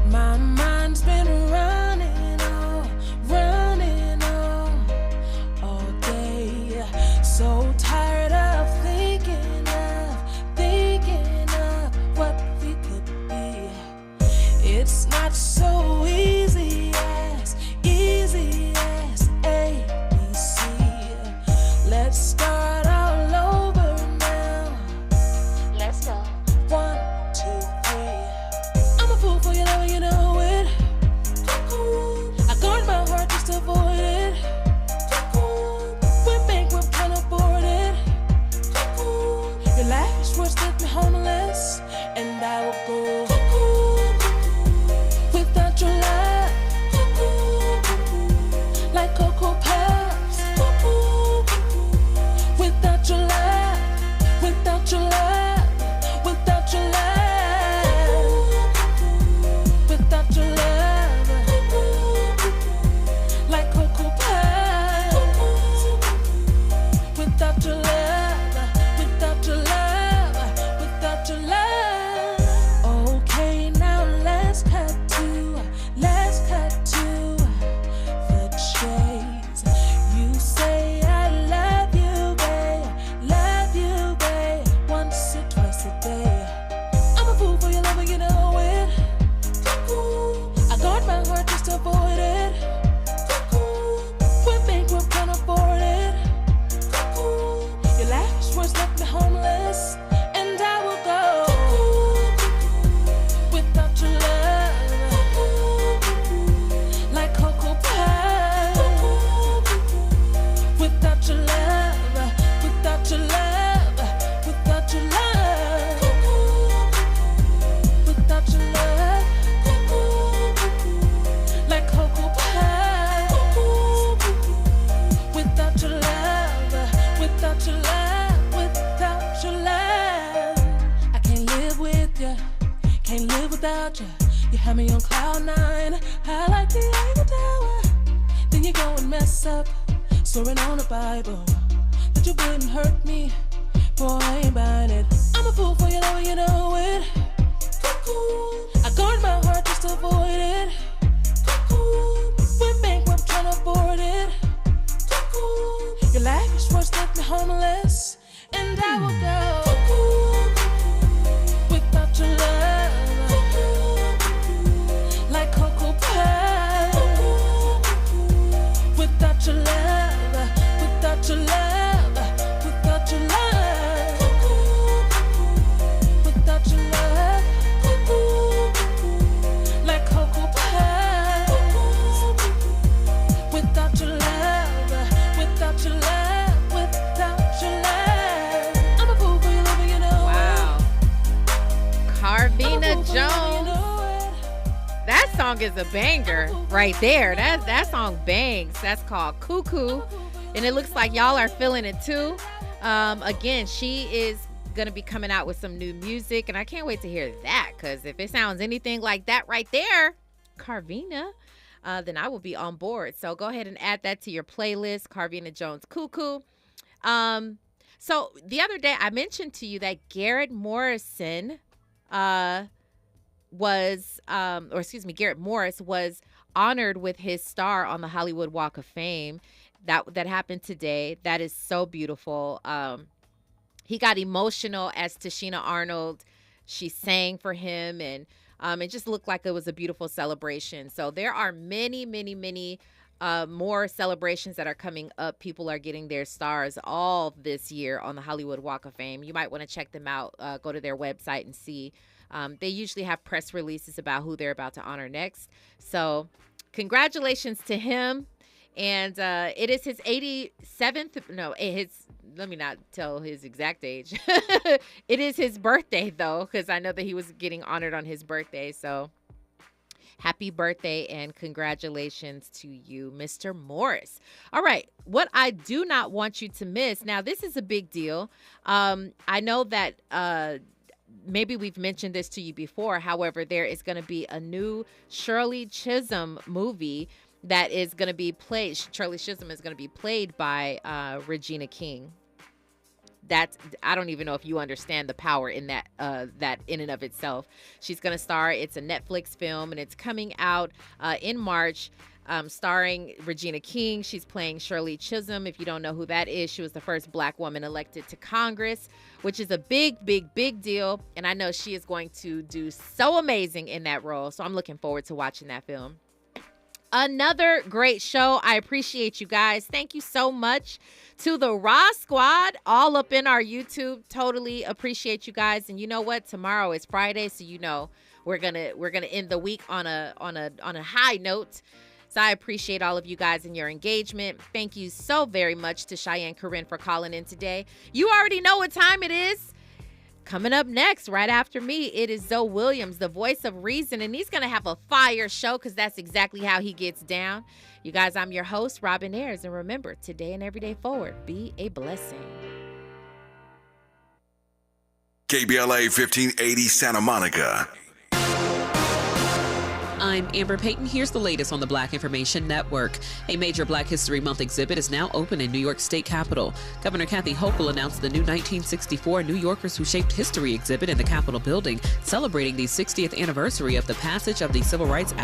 My mind's been running all day. So tired of thinking of what we could be. It's not so easy as ABC. Let's start all over now. Let's go. 1, 2, 3. I'm a fool for your love, you know it. I guard my heart just to avoid it. We're bankrupt, can't afford it. Your life is worse, left me homeless, and I will go without your love, like Cocoa Puffs. Without your love, without your love, without your love, without your love, like Cocoa Puffs. Without your love, without your love, without your love. Okay, now let's cut to the chase. You say I love you, babe, once or twice a day. I'm a fool for your love, you know it. I guard my heart just to avoid it. We're bankrupt, can't afford it. Your life is worse, left me homeless, and I will go without your love, like Cocoa Puffs. Without your love, without your love, without your love, without your love, like Cocoa Puffs. Without your love, without your love, without your love. I can't live with you, can't live without you. You have me on cloud 9, high like the Eiffel Tower. Then you go and mess up, swearing on the Bible that you wouldn't hurt me. Boy, I ain't buying it. I'm a fool for your love, you know it. I guard my heart just to avoid it. We're bankrupt, can't afford it. Your life is worse, left me
homeless, and I will go without your love, like Cocoa Pie. Without your love, without your love, without your love, without your love, like Cocoa Pie. Without your love, without your love, without your love, I'm a fool for your love, you know.
Wow. Carvina Jones. That song is a banger right there. That song bangs. That's called Cuckoo. And it looks like y'all are feeling it too. Again, she is going to be coming out with some new music. And I can't wait to hear that. Because if it sounds anything like that right there, Carvina, then I will be on board. So go ahead and add that to your playlist, Carvina Jones Cuckoo. So the other day I mentioned to you that Garrett Morrison Garrett Morris was honored with his star on the Hollywood Walk of Fame. That happened today. That is so beautiful. He got emotional as Tashina Arnold, she sang for him, and it just looked like it was a beautiful celebration. So there are many, many, many more celebrations that are coming up. People are getting their stars all this year on the Hollywood Walk of Fame. You might want to check them out. Go to their website and see. They usually have press releases about who they're about to honor next. So congratulations to him. And it is his 87th. No, let me not tell his exact age. It is his birthday, though, because I know that he was getting honored on his birthday. So happy birthday and congratulations to you, Mr. Morris. All right. What I do not want you to miss. Now, this is a big deal. I know that maybe we've mentioned this to you before. However, there is going to be a new Shirley Chisholm movie that is going to be played. Shirley Chisholm is going to be played by Regina King. I don't even know if you understand the power in that in and of itself. She's going to star. It's a Netflix film, and it's coming out in March, starring Regina King. She's playing Shirley Chisholm. If you don't know who that is, she was the first Black woman elected to Congress, which is a big, big, big deal. And I know she is going to do so amazing in that role. So I'm looking forward to watching that film. Another great show. I appreciate you guys. Thank you so much to the Raw Squad all up in our YouTube. Totally appreciate you guys. And you know what? Tomorrow is Friday, so you know we're gonna end the week on a high note. So I appreciate all of you guys and your engagement. Thank you so very much to Cheyenne Corinne for calling in today. You already know what time it is. Coming up next, right after me, it is Zoe Williams, the voice of reason, and he's going to have a fire show because that's exactly how he gets down. You guys, I'm your host, Robin Ayers, and remember, today and every day forward, be a blessing.
KBLA 1580 Santa Monica.
I'm Amber Payton. Here's the latest on the Black Information Network. A major Black History Month exhibit is now open in New York State Capitol. Governor Kathy Hochul announced the new 1964 New Yorkers Who Shaped History exhibit in the Capitol building, celebrating the 60th anniversary of the passage of the Civil Rights Act.